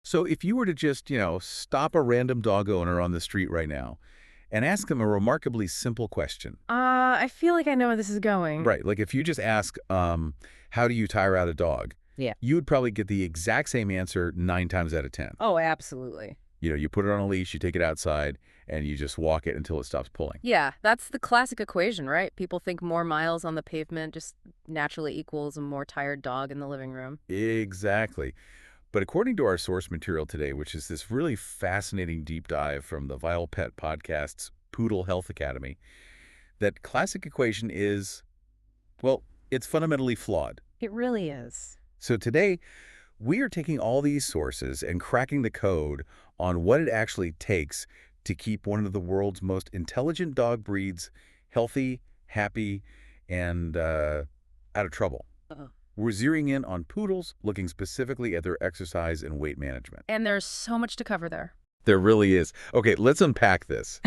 So if you were to just, stop a random dog owner on the street right now and ask them a remarkably simple question. I feel like I know where this is going. Right, like if you just ask, how do you tire out a dog? Yeah. You would probably get the exact same answer 9 times out of 10. Oh, absolutely. You put it on a leash, you take it outside, and you just walk it until it stops pulling. Yeah, that's the classic equation, right? People think more miles on the pavement just naturally equals a more tired dog in the living room. Exactly. But according to our source material today, which is this really fascinating deep dive from the Vile Pet podcast's Poodle Health Academy, that classic equation is, well, it's fundamentally flawed. It really is. So today, we are taking all these sources and cracking the code on what it actually takes to keep one of the world's most intelligent dog breeds healthy, happy, and out of trouble. Uh-oh. We're zeroing in on poodles, looking specifically at their exercise and weight management. And there's so much to cover there. There really is. Okay, let's unpack this.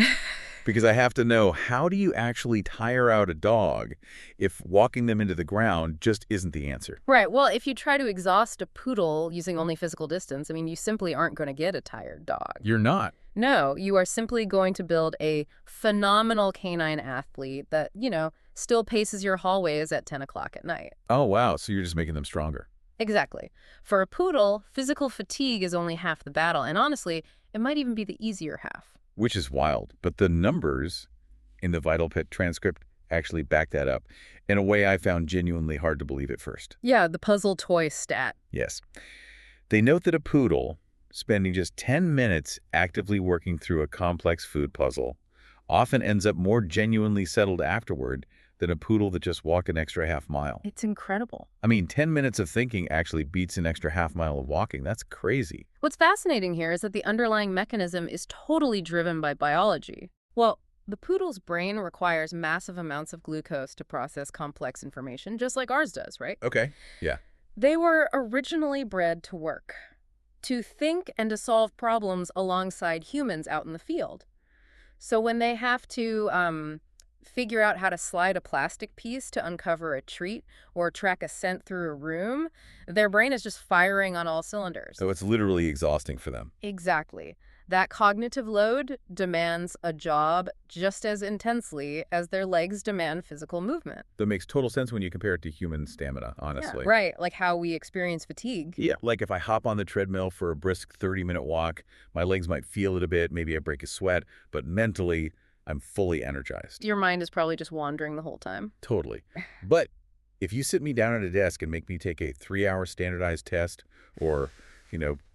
Because I have to know, how do you actually tire out a dog if walking them into the ground just isn't the answer? Right. Well, if you try to exhaust a poodle using only physical distance, I mean, you simply aren't going to get a tired dog. You're not. No, you are simply going to build a phenomenal canine athlete that, still paces your hallways at 10 o'clock at night. Oh, wow. So you're just making them stronger. Exactly. For a poodle, physical fatigue is only half the battle, and honestly, it might even be the easier half. Which is wild. But the numbers in the Vital Pet transcript actually back that up in a way I found genuinely hard to believe at first. Yeah, the puzzle toy stat. Yes. They note that a poodle spending just 10 minutes actively working through a complex food puzzle often ends up more genuinely settled afterward than a poodle that just walked an extra half mile. It's incredible. I mean, 10 minutes of thinking actually beats an extra half mile of walking. That's crazy. What's fascinating here is that the underlying mechanism is totally driven by biology. Well, the poodle's brain requires massive amounts of glucose to process complex information, just like ours does, right? Okay. Yeah. They were originally bred to work, to think and to solve problems alongside humans out in the field. So when they have to figure out how to slide a plastic piece to uncover a treat or track a scent through a room, their brain is just firing on all cylinders. So it's literally exhausting for them. Exactly. That cognitive load demands a job just as intensely as their legs demand physical movement. That makes total sense when you compare it to human stamina, honestly. Yeah, right, like how we experience fatigue. Yeah, like if I hop on the treadmill for a brisk 30-minute walk, my legs might feel it a bit, maybe I break a sweat, but mentally, I'm fully energized. Your mind is probably just wandering the whole time. Totally. But if you sit me down at a desk and make me take a 3-hour standardized test or,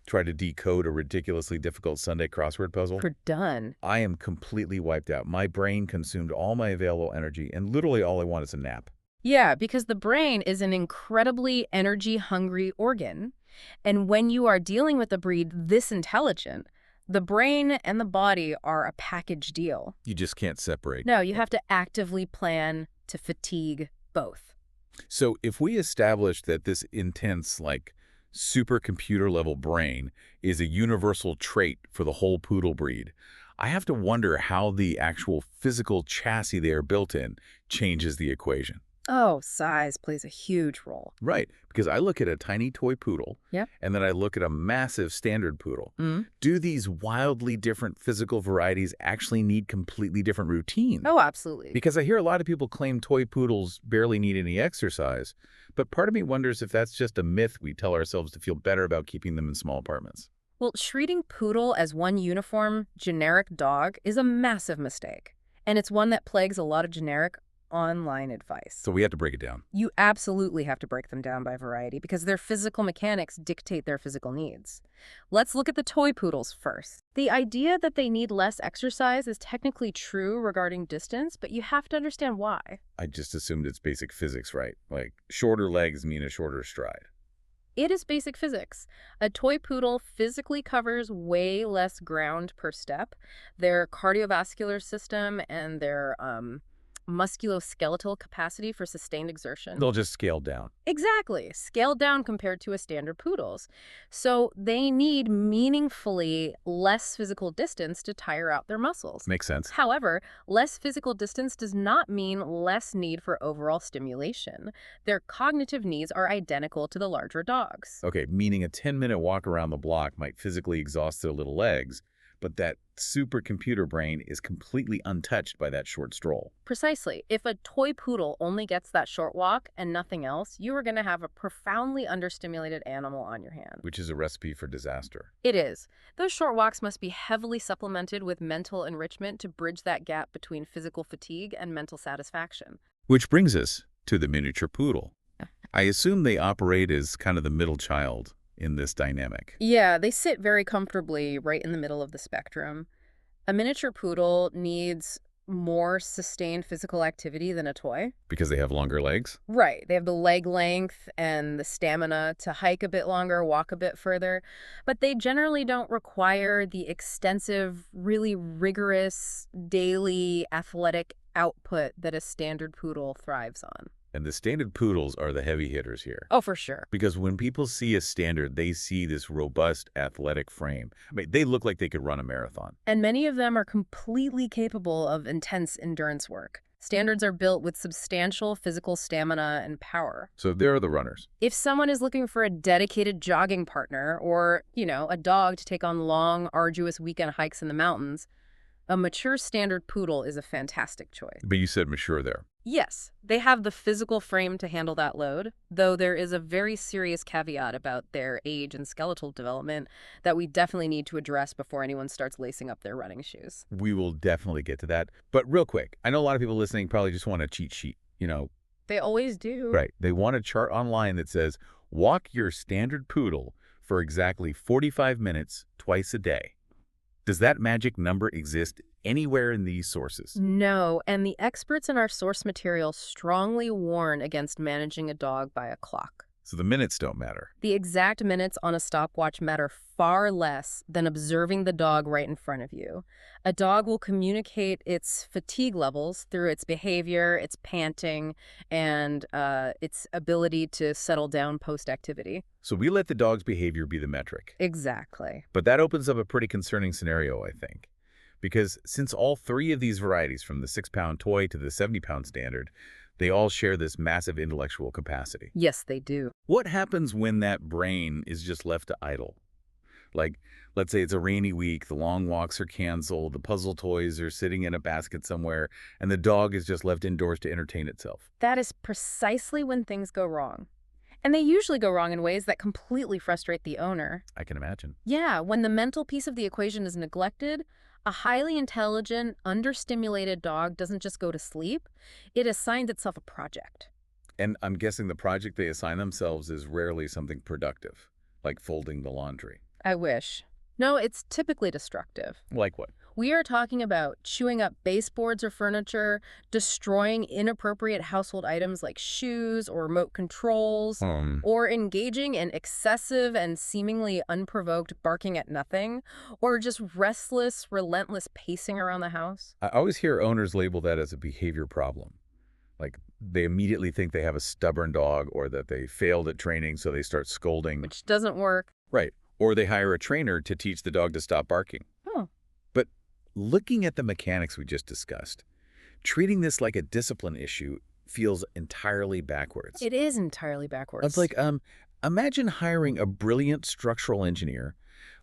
try to decode a ridiculously difficult Sunday crossword puzzle, We're done. I am completely wiped out. My brain consumed all my available energy, and literally all I want is a nap. Yeah, because the brain is an incredibly energy-hungry organ. And when you are dealing with a breed this intelligent, the brain and the body are a package deal. You just can't separate. No, you have to actively plan to fatigue both. So if we establish that this intense, supercomputer level brain is a universal trait for the whole poodle breed, I have to wonder how the actual physical chassis they are built in changes the equation. Oh, size plays a huge role. Right, because I look at a tiny toy poodle, Yep. and then I look at a massive standard poodle. Mm. Do these wildly different physical varieties actually need completely different routines? Oh, absolutely. Because I hear a lot of people claim toy poodles barely need any exercise, but part of me wonders if that's just a myth we tell ourselves to feel better about keeping them in small apartments. Well, treating poodle as one uniform, generic dog is a massive mistake. And it's one that plagues a lot of generic online advice. So we have to break it down. You absolutely have to break them down by variety because their physical mechanics dictate their physical needs. Let's look at the toy poodles first. The idea that they need less exercise is technically true regarding distance, but you have to understand why. I just assumed it's basic physics, right? Like, shorter legs mean a shorter stride. It is basic physics. A toy poodle physically covers way less ground per step. Their cardiovascular system and their musculoskeletal capacity for sustained exertion. They'll just scale down. Exactly. Scaled down compared to a standard poodle's. So they need meaningfully less physical distance to tire out their muscles. Makes sense. However, less physical distance does not mean less need for overall stimulation. Their cognitive needs are identical to the larger dogs. Okay, meaning a 10-minute walk around the block might physically exhaust their little legs, but that supercomputer brain is completely untouched by that short stroll. Precisely. If a toy poodle only gets that short walk and nothing else, you are going to have a profoundly understimulated animal on your hands. Which is a recipe for disaster. It is. Those short walks must be heavily supplemented with mental enrichment to bridge that gap between physical fatigue and mental satisfaction. Which brings us to the miniature poodle. I assume they operate as kind of the middle child in this dynamic. Yeah, they sit very comfortably right in the middle of the spectrum. A miniature poodle needs more sustained physical activity than a toy. Because they have longer legs? Right. They have the leg length and the stamina to hike a bit longer, walk a bit further. But they generally don't require the extensive, really rigorous, daily athletic output that a standard poodle thrives on. And the standard poodles are the heavy hitters here. Oh, for sure. Because when people see a standard, they see this robust, athletic frame. I mean, they look like they could run a marathon. And many of them are completely capable of intense endurance work. Standards are built with substantial physical stamina and power. So they're the runners. If someone is looking for a dedicated jogging partner or, a dog to take on long, arduous weekend hikes in the mountains, a mature standard poodle is a fantastic choice. But you said mature there. Yes, they have the physical frame to handle that load, though there is a very serious caveat about their age and skeletal development that we definitely need to address before anyone starts lacing up their running shoes. We will definitely get to that. But real quick, I know a lot of people listening probably just want a cheat sheet, They always do. Right. They want a chart online that says, walk your standard poodle for exactly 45 minutes twice a day. Does that magic number exist anywhere in these sources? No, and the experts in our source material strongly warn against managing a dog by a clock. So the minutes don't matter. The exact minutes on a stopwatch matter far less than observing the dog right in front of you. A dog will communicate its fatigue levels through its behavior, its panting, and its ability to settle down post-activity. So we let the dog's behavior be the metric. Exactly. But that opens up a pretty concerning scenario, I think. Because since all three of these varieties, from the 6-pound toy to the 70-pound standard, they all share this massive intellectual capacity. Yes, they do. What happens when that brain is just left to idle? Like, let's say it's a rainy week, the long walks are canceled, the puzzle toys are sitting in a basket somewhere, and the dog is just left indoors to entertain itself. That is precisely when things go wrong. And they usually go wrong in ways that completely frustrate the owner. I can imagine. Yeah, when the mental piece of the equation is neglected, a highly intelligent, understimulated dog doesn't just go to sleep, it assigns itself a project. And I'm guessing the project they assign themselves is rarely something productive, like folding the laundry. I wish. No, it's typically destructive. Like what? We are talking about chewing up baseboards or furniture, destroying inappropriate household items like shoes or remote controls, or engaging in excessive and seemingly unprovoked barking at nothing, or just restless, relentless pacing around the house. I always hear owners label that as a behavior problem. Like, they immediately think they have a stubborn dog or that they failed at training, so they start scolding. Which doesn't work. Right. Or they hire a trainer to teach the dog to stop barking. Oh. But looking at the mechanics we just discussed, treating this like a discipline issue feels entirely backwards. It is entirely backwards. It's like, imagine hiring a brilliant structural engineer,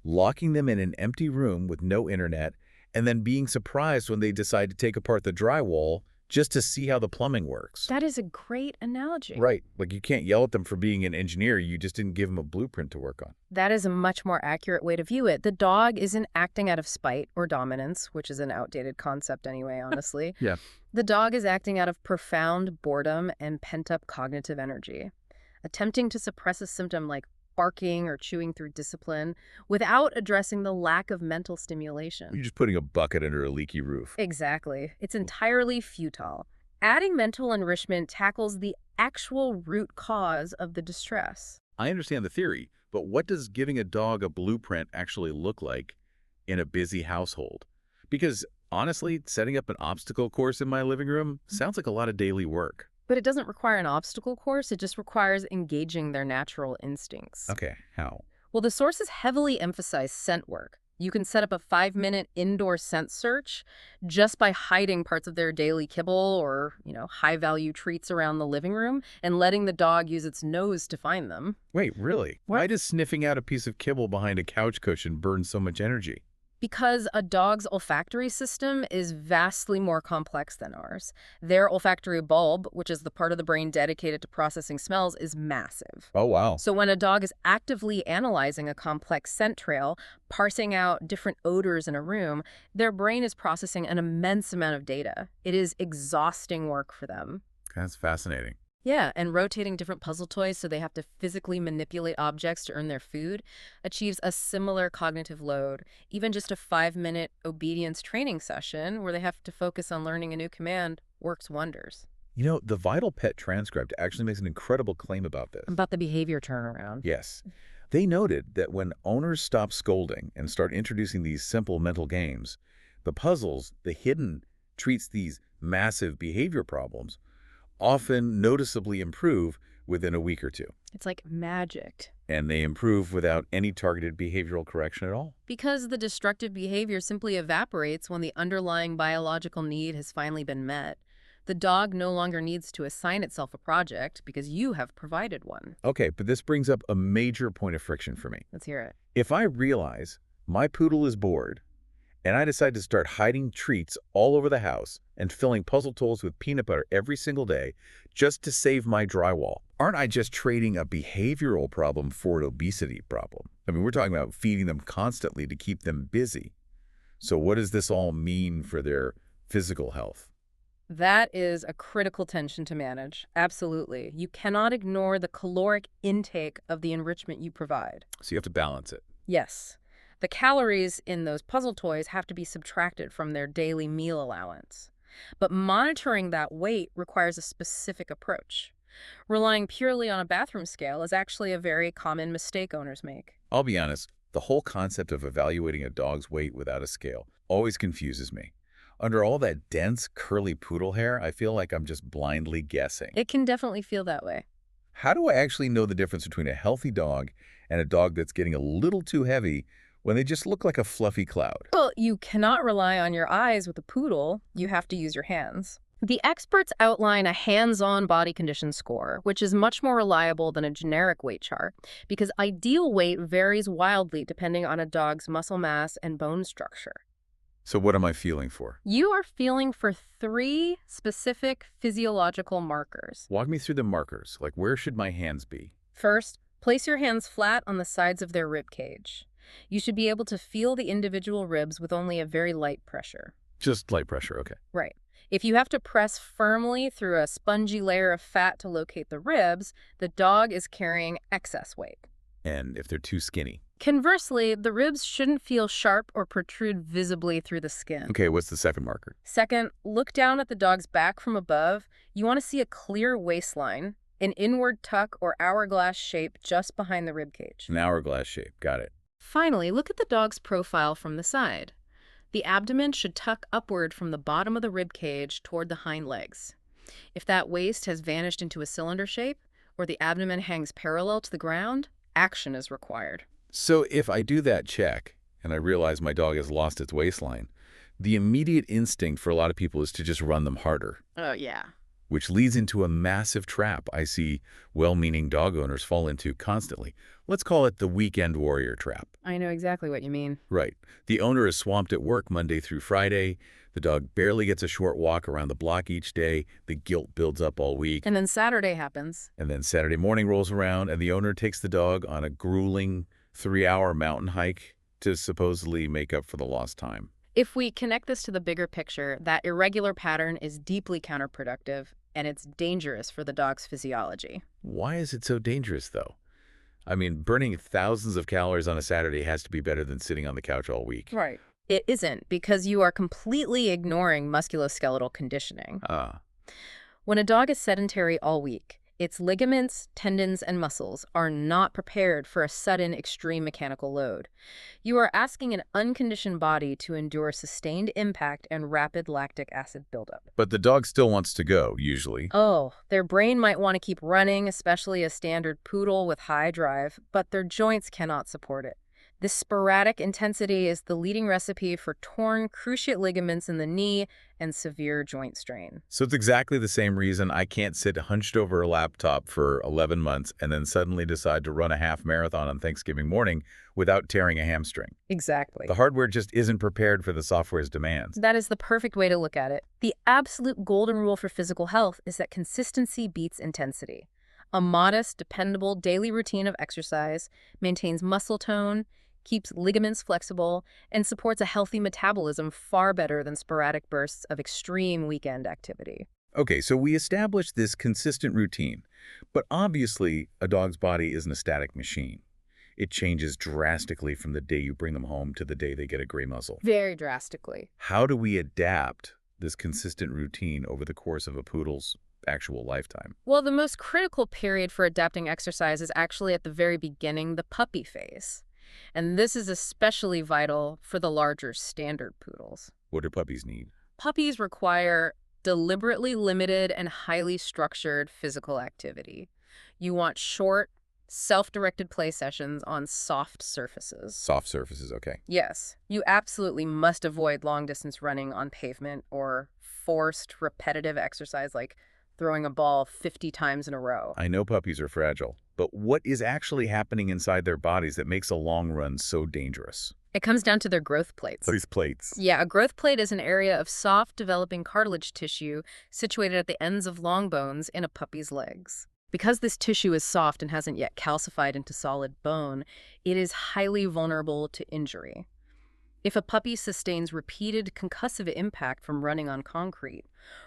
locking them in an empty room with no internet, and then being surprised when they decide to take apart the drywall just to see how the plumbing works. That is a great analogy. Right. Like, you can't yell at them for being an engineer. You just didn't give them a blueprint to work on. That is a much more accurate way to view it. The dog isn't acting out of spite or dominance, which is an outdated concept anyway, honestly. Yeah. The dog is acting out of profound boredom and pent-up cognitive energy, attempting to suppress a symptom like barking or chewing through discipline without addressing the lack of mental stimulation. You're just putting a bucket under a leaky roof. Exactly. It's entirely futile. Adding mental enrichment tackles the actual root cause of the distress. I understand the theory, but what does giving a dog a blueprint actually look like in a busy household? Because Honestly, setting up an obstacle course in my living room sounds like a lot of daily work. But it doesn't require an obstacle course, it just requires engaging their natural instincts. Okay, how? Well, the sources heavily emphasize scent work. You can set up a 5-minute indoor scent search just by hiding parts of their daily kibble or, high-value treats around the living room and letting the dog use its nose to find them. Wait, really? What? Why does sniffing out a piece of kibble behind a couch cushion burn so much energy? Because a dog's olfactory system is vastly more complex than ours. Their olfactory bulb, which is the part of the brain dedicated to processing smells, is massive. Oh, wow. So when a dog is actively analyzing a complex scent trail, parsing out different odors in a room, their brain is processing an immense amount of data. It is exhausting work for them. That's fascinating. Yeah, and rotating different puzzle toys so they have to physically manipulate objects to earn their food achieves a similar cognitive load. Even just a 5-minute obedience training session where they have to focus on learning a new command works wonders. You know, the Vital Pet transcript actually makes an incredible claim about this. About the behavior turnaround. Yes. They noted that when owners stop scolding and start introducing these simple mental games, the puzzles, the hidden treats, these massive behavior problems, often noticeably improve within a week or two. It's like magic. And they improve without any targeted behavioral correction at all. Because the destructive behavior simply evaporates when the underlying biological need has finally been met. The dog no longer needs to assign itself a project because you have provided one. Okay, but this brings up a major point of friction for me. Let's hear it. If I realize my poodle is bored and I decide to start hiding treats all over the house and filling puzzle toys with peanut butter every single day just to save my drywall, aren't I just trading a behavioral problem for an obesity problem? I mean, we're talking about feeding them constantly to keep them busy. So what does this all mean for their physical health? That is a critical tension to manage. Absolutely. You cannot ignore the caloric intake of the enrichment you provide. So you have to balance it. Yes. The calories in those puzzle toys have to be subtracted from their daily meal allowance. But monitoring that weight requires a specific approach. Relying purely on a bathroom scale is actually a very common mistake owners make. I'll be honest, the whole concept of evaluating a dog's weight without a scale always confuses me. Under all that dense, curly poodle hair, I feel like I'm just blindly guessing. It can definitely feel that way. How do I actually know the difference between a healthy dog and a dog that's getting a little too heavy when they just look like a fluffy cloud? Well, you cannot rely on your eyes with a poodle. You have to use your hands. The experts outline a hands-on body condition score, which is much more reliable than a generic weight chart, because ideal weight varies wildly depending on a dog's muscle mass and bone structure. So what am I feeling for? You are feeling for 3 specific physiological markers. Walk me through the markers. Like, where should my hands be? First, place your hands flat on the sides of their rib cage. You should be able to feel the individual ribs with only a very light pressure. Just light pressure, okay. Right. If you have to press firmly through a spongy layer of fat to locate the ribs, the dog is carrying excess weight. And if they're too skinny? Conversely, the ribs shouldn't feel sharp or protrude visibly through the skin. Okay, what's the second marker? Second, look down at the dog's back from above. You want to see a clear waistline, an inward tuck or hourglass shape just behind the rib cage. An hourglass shape, got it. Finally, look at the dog's profile from the side. The abdomen should tuck upward from the bottom of the rib cage toward the hind legs. If that waist has vanished into a cylinder shape, or the abdomen hangs parallel to the ground, action is required. So if I do that check, and I realize my dog has lost its waistline, the immediate instinct for a lot of people is to just run them harder. Oh, yeah. Which leads into a massive trap I see well-meaning dog owners fall into constantly. Let's call it the weekend warrior trap. I know exactly what you mean. Right. The owner is swamped at work Monday through Friday. The dog barely gets a short walk around the block each day. The guilt builds up all week. And then Saturday happens. And then Saturday morning rolls around, and the owner takes the dog on a grueling 3-hour mountain hike to supposedly make up for the lost time. If we connect this to the bigger picture, that irregular pattern is deeply counterproductive, and it's dangerous for the dog's physiology. Why is it so dangerous, though? I mean, burning thousands of calories on a Saturday has to be better than sitting on the couch all week. Right. It isn't, because you are completely ignoring musculoskeletal conditioning. Ah. When a dog is sedentary all week, Its ligaments, tendons, and muscles are not prepared for a sudden extreme mechanical load. You are asking an unconditioned body to endure sustained impact and rapid lactic acid buildup. But the dog still wants to go, usually. Oh, their brain might want to keep running, especially a standard poodle with high drive, but their joints cannot support it. This sporadic intensity is the leading recipe for torn cruciate ligaments in the knee and severe joint strain. So it's exactly the same reason I can't sit hunched over a laptop for 11 months and then suddenly decide to run a half marathon on Thanksgiving morning without tearing a hamstring. Exactly. The hardware just isn't prepared for the software's demands. That is the perfect way to look at it. The absolute golden rule for physical health is that consistency beats intensity. A modest, dependable daily routine of exercise maintains muscle tone, keeps ligaments flexible, and supports a healthy metabolism far better than sporadic bursts of extreme weekend activity. Okay, so we established this consistent routine, but obviously a dog's body isn't a static machine. It changes drastically from the day you bring them home to the day they get a gray muzzle. Very drastically. How do we adapt this consistent routine over the course of a poodle's actual lifetime? Well, the most critical period for adapting exercise is actually at the very beginning, the puppy phase. And this is especially vital for the larger standard poodles. What do puppies need? Puppies require deliberately limited and highly structured physical activity. You want short, self-directed play sessions on soft surfaces. Soft surfaces, okay. Yes, you absolutely must avoid long-distance running on pavement or forced, repetitive exercise like throwing a ball 50 times in a row. I know puppies are fragile, but what is actually happening inside their bodies that makes a long run so dangerous? It comes down to their growth plates. These plates. Yeah, a growth plate is an area of soft, developing cartilage tissue situated at the ends of long bones in a puppy's legs. Because this tissue is soft and hasn't yet calcified into solid bone, it is highly vulnerable to injury. If a puppy sustains repeated concussive impact from running on concrete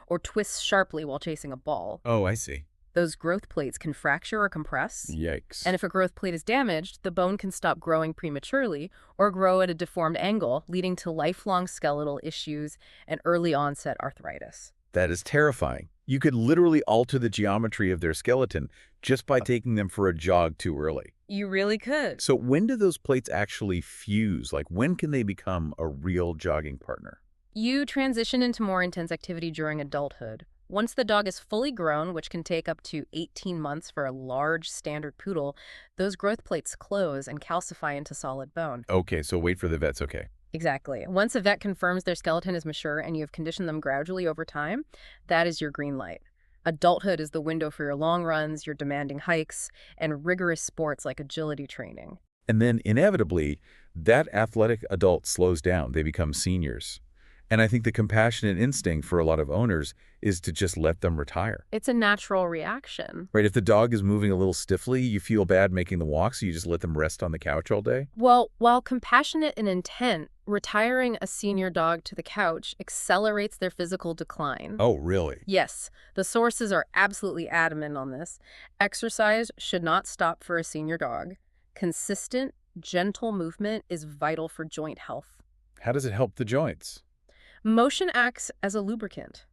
or twists sharply while chasing a ball, Oh, I see. those growth plates can fracture or compress. Yikes. And if a growth plate is damaged, the bone can stop growing prematurely or grow at a deformed angle, leading to lifelong skeletal issues and early onset arthritis. That is terrifying. You could literally alter the geometry of their skeleton just by taking them for a jog too early. You really could. So when do those plates actually fuse? Like, when can they become a real jogging partner? You transition into more intense activity during adulthood. Once the dog is fully grown, which can take up to 18 months for a large standard poodle, those growth plates close and calcify into solid bone. Okay, so wait for the vets, okay. Exactly. Once a vet confirms their skeleton is mature and you have conditioned them gradually over time, that is your green light. Adulthood is the window for your long runs, your demanding hikes, and rigorous sports like agility training. And then, inevitably, that athletic adult slows down. They become seniors. And I think the compassionate instinct for a lot of owners is to just let them retire. It's a natural reaction. Right? If the dog is moving a little stiffly, you feel bad making the walk, so you just let them rest on the couch all day? Well, while compassionate in intent, retiring a senior dog to the couch accelerates their physical decline. Oh, really? Yes, the sources are absolutely adamant on this. Exercise should not stop for a senior dog. Consistent, gentle movement is vital for joint health. How does it help the joints? Motion acts as a lubricant.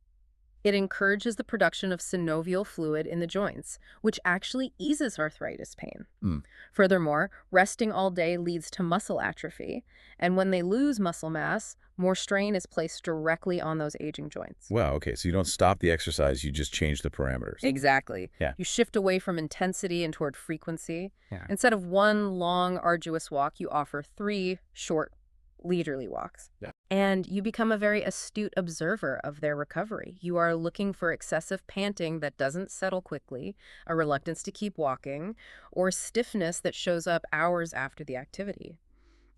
It encourages the production of synovial fluid in the joints, which actually eases arthritis pain. Furthermore, resting all day leads to muscle atrophy, and when they lose muscle mass, more strain is placed directly on those aging joints. Wow, okay, so you don't stop the exercise, you just change the parameters. Exactly. Yeah. You shift away from intensity and toward frequency. Yeah. Instead of one long, arduous walk, you offer 3 short, leisurely walks. Yeah. And you become a very astute observer of their recovery. You are looking for excessive panting that doesn't settle quickly, a reluctance to keep walking, or stiffness that shows up hours after the activity.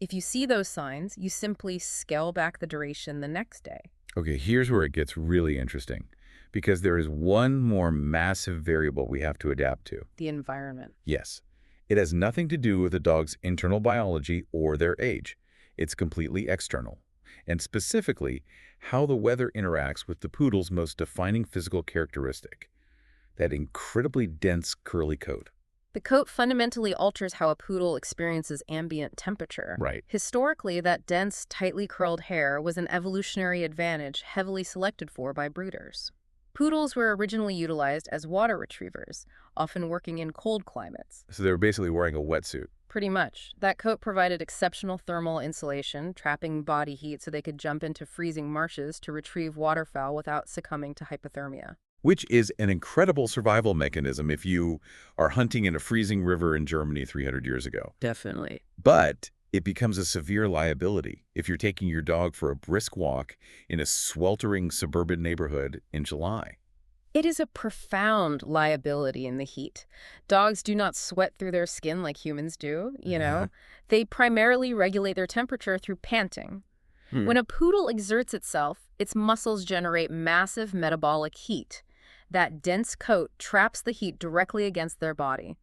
If you see those signs, you simply scale back the duration the next day. Okay, here's where it gets really interesting, because there is one more massive variable we have to adapt to. The environment. Yes, it has nothing to do with the dog's internal biology or their age. It's completely external, and specifically, how the weather interacts with the poodle's most defining physical characteristic, that incredibly dense curly coat. The coat fundamentally alters how a poodle experiences ambient temperature. Right. Historically, that dense, tightly curled hair was an evolutionary advantage heavily selected for by breeders. Poodles were originally utilized as water retrievers, often working in cold climates. So they were basically wearing a wetsuit. Pretty much. That coat provided exceptional thermal insulation, trapping body heat so they could jump into freezing marshes to retrieve waterfowl without succumbing to hypothermia. Which is an incredible survival mechanism if you are hunting in a freezing river in Germany 300 years ago. Definitely. But it becomes a severe liability if you're taking your dog for a brisk walk in a sweltering suburban neighborhood in July. It is a profound liability in the heat. Dogs do not sweat through their skin like humans do. They primarily regulate their temperature through panting. When a poodle exerts itself, its muscles generate massive metabolic heat. That dense coat traps the heat directly against their body.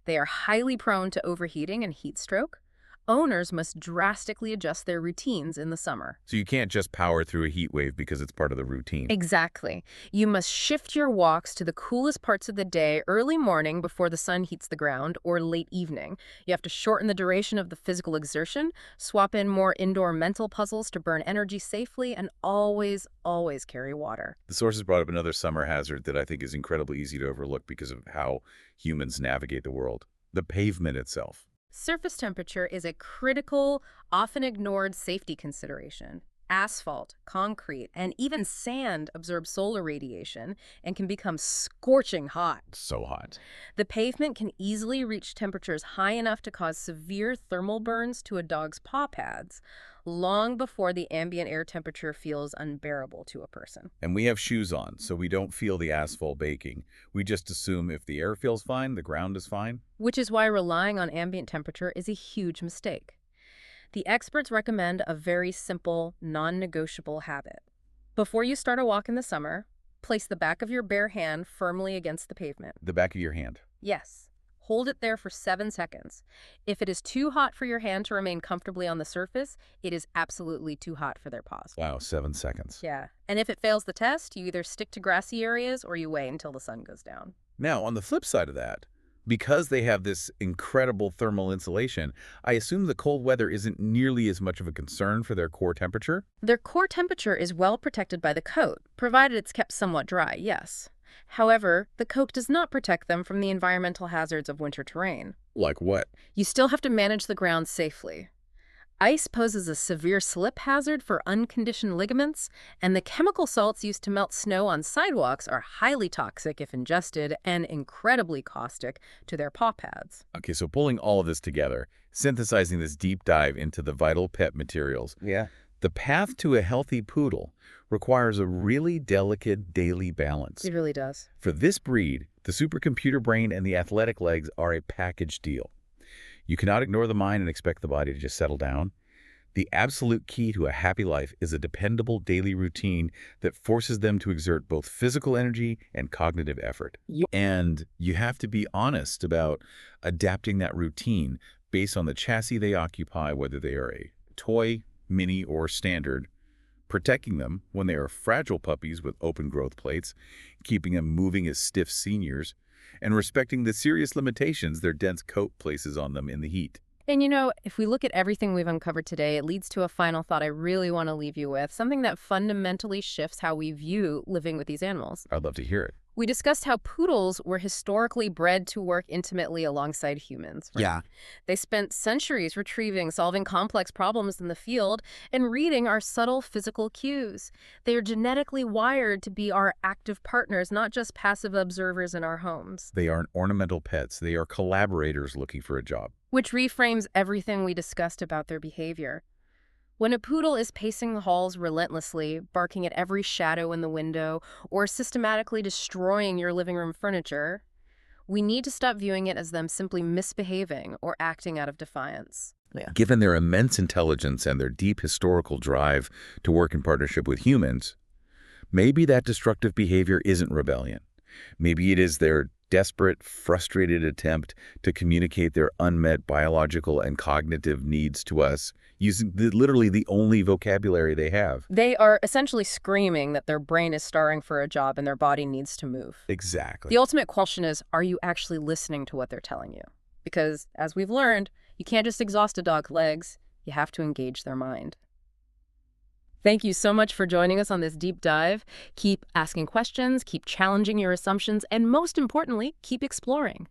They are highly prone to overheating and heat stroke. Owners must drastically adjust their routines in the summer. So you can't just power through a heat wave because it's part of the routine. Exactly. You must shift your walks to the coolest parts of the day, early morning before the sun heats the ground, or late evening. You have to shorten the duration of the physical exertion, swap in more indoor mental puzzles to burn energy safely, and always, always carry water. The sources brought up another summer hazard that I think is incredibly easy to overlook because of how humans navigate the world: the pavement itself. Surface temperature is a critical, often ignored safety consideration. Asphalt, concrete, and even sand absorb solar radiation and can become scorching hot. So hot. The pavement can easily reach temperatures high enough to cause severe thermal burns to a dog's paw pads, long before the ambient air temperature feels unbearable to a person. And we have shoes on, so we don't feel the asphalt baking. We just assume if the air feels fine, the ground is fine. Which is why relying on ambient temperature is a huge mistake. The experts recommend a very simple, non-negotiable habit. Before you start a walk in the summer, place the back of your bare hand firmly against the pavement. The back of your hand. Yes. Hold it there for 7 seconds. If it is too hot for your hand to remain comfortably on the surface, it is absolutely too hot for their paws. Wow, 7 seconds. Yeah. And if it fails the test, you either stick to grassy areas or you wait until the sun goes down. Now, on the flip side of that, because they have this incredible thermal insulation, I assume the cold weather isn't nearly as much of a concern for their core temperature? Their core temperature is well protected by the coat, provided it's kept somewhat dry, yes. However, the coat does not protect them from the environmental hazards of winter terrain. Like what? You still have to manage the ground safely. Ice poses a severe slip hazard for unconditioned ligaments, and the chemical salts used to melt snow on sidewalks are highly toxic if ingested and incredibly caustic to their paw pads. Okay, so pulling all of this together, synthesizing this deep dive into the vital pet materials. Yeah. The path to a healthy poodle requires a really delicate daily balance. It really does. For this breed, the supercomputer brain and the athletic legs are a package deal. You cannot ignore the mind and expect the body to just settle down. The absolute key to a happy life is a dependable daily routine that forces them to exert both physical energy and cognitive effort. And you have to be honest about adapting that routine based on the chassis they occupy, whether they are a toy, mini, or standard, protecting them when they are fragile puppies with open growth plates, keeping them moving as stiff seniors, and respecting the serious limitations their dense coat places on them in the heat. And if we look at everything we've uncovered today, it leads to a final thought I really want to leave you with, something that fundamentally shifts how we view living with these animals. I'd love to hear it. We discussed how poodles were historically bred to work intimately alongside humans. Right? Yeah. They spent centuries retrieving, solving complex problems in the field, and reading our subtle physical cues. They are genetically wired to be our active partners, not just passive observers in our homes. They aren't ornamental pets. They are collaborators looking for a job. Which reframes everything we discussed about their behavior. When a poodle is pacing the halls relentlessly, barking at every shadow in the window, or systematically destroying your living room furniture, we need to stop viewing it as them simply misbehaving or acting out of defiance. Given their immense intelligence and their deep historical drive to work in partnership with humans, maybe that destructive behavior isn't rebellion. Maybe it is their desperate, frustrated attempt to communicate their unmet biological and cognitive needs to us using literally the only vocabulary they have. They are essentially screaming that their brain is starving for a job and their body needs to move. Exactly. The ultimate question is, are you actually listening to what they're telling you? Because, as we've learned, you can't just exhaust a dog's legs. You have to engage their mind. Thank you so much for joining us on this deep dive. Keep asking questions, keep challenging your assumptions, and most importantly, keep exploring.